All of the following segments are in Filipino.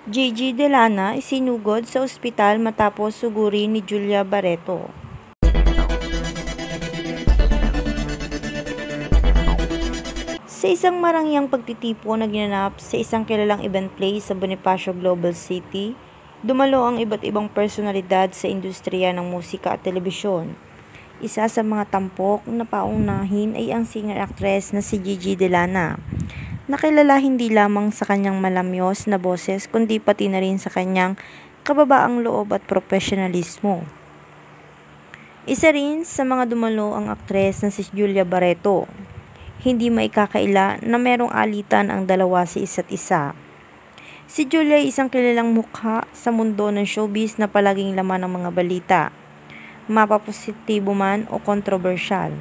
Gigi Delana isinugod sa ospital matapos sugurin ni Julia Barreto. Sa isang marangyang pagtitipon na ginanap sa isang kilalang event place sa Bonifacio Global City, dumalo ang iba't ibang personalidad sa industriya ng musika at telebisyon. Isa sa mga tampok na paunahin ay ang singer-actress na si Gigi Delana. Nakilala hindi lamang sa kanyang malamyos na boses kundi pati na rin sa kanyang kababaang loob at profesionalismo. Isa rin sa mga dumalo ang aktres na si Julia Barreto. Hindi maikakaila na merong alitan ang dalawa sa isa't isa. Si Julia ay isang kilalang mukha sa mundo ng showbiz na palaging laman ng mga balita, mapapositibo man o kontrobersyal.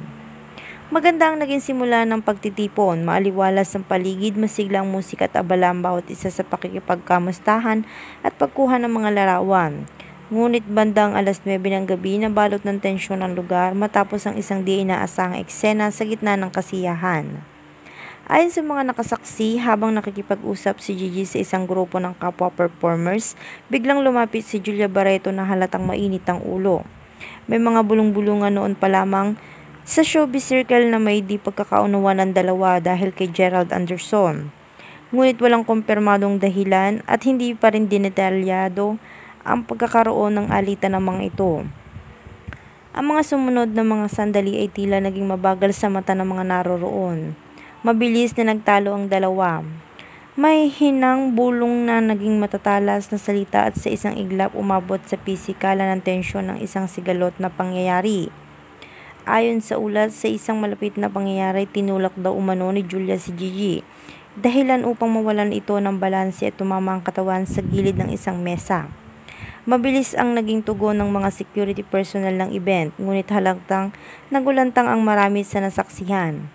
Maganda ang naging simula ng pagtitipon, maaliwalas ang paligid, masiglang musika at abala ang bawat isa sa pakikipagkamustahan at pagkuha ng mga larawan. Ngunit bandang alas 9 ng gabi nabalot ng tensyon ang lugar matapos ang isang di inaasahang eksena sa gitna ng kasiyahan. Ayon sa mga nakasaksi, habang nakikipag-usap si Gigi sa isang grupo ng kapwa performers, biglang lumapit si Julia Barreto na halatang mainit ang ulo. May mga bulong-bulungan noon pa lamang sa showbiz circle na may di pagkakaunawan ng dalawa dahil kay Gerald Anderson. Ngunit walang kumpirmadong dahilan at hindi pa rin dinetalyado ang pagkakaroon ng alitan ng mga ito. Ang mga sumunod na mga sandali ay tila naging mabagal sa mata ng mga naroroon. Mabilis na nagtalo ang dalawa. May hinang bulong na naging matatalas na salita at sa isang iglap umabot sa pisikalan ng tensyon ng isang sigalot na pangyayari. Ayon sa ulat, sa isang malapit na pangyayari, tinulak daw umano ni Julia si Gigi, dahilan upang mawalan ito ng balanse at tumama ang katawan sa gilid ng isang mesa. Mabilis ang naging tugon ng mga security personnel ng event, ngunit halatang nagulantang ang marami sa nasaksihan.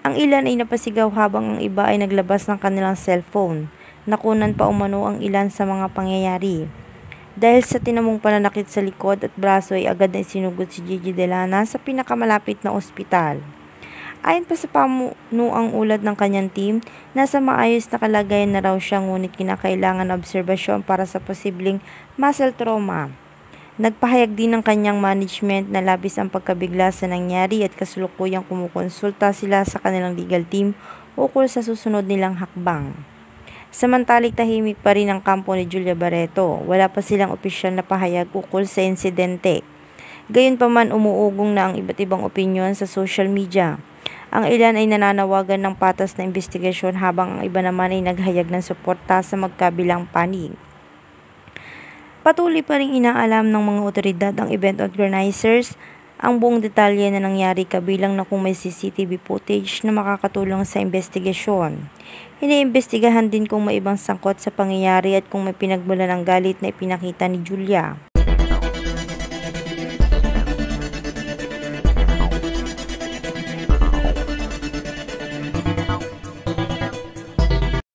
Ang ilan ay napasigaw habang ang iba ay naglabas ng kanilang cellphone. Nakunan pa umano ang ilan sa mga pangyayari. Dahil sa tinamong pananakit sa likod at braso ay agad na isinugod si Gigi Delana sa pinakamalapit na ospital. Ayon pa sa pamunuang ulat ng kanyang team, nasa maayos na kalagayan na raw siya ngunit kinakailangan na obserbasyon para sa posibleng muscle trauma. Nagpahayag din ng kanyang management na labis ang pagkabigla sa nangyari at kasulukuyang kumukonsulta sila sa kanilang legal team ukol sa susunod nilang hakbang. Samantalik tahimik pa rin ang kampo ni Julia Barreto. Wala pa silang opisyal na pahayag ukol sa insidente. Gayunpaman umuugong na ang iba't ibang opinyon sa social media. Ang ilan ay nananawagan ng patas na investigasyon habang ang iba naman ay naghayag ng suporta sa magkabilang panig. Patuloy pa ring inaalam ng mga otoridad ang event organizers ang buong detalye na nangyari kabilang na kung may CCTV footage na makakatulong sa investigasyon. Iniimbestigahan din kung may ibang sangkot sa pangyayari at kung may pinagmulan ng galit na ipinakita ni Julia.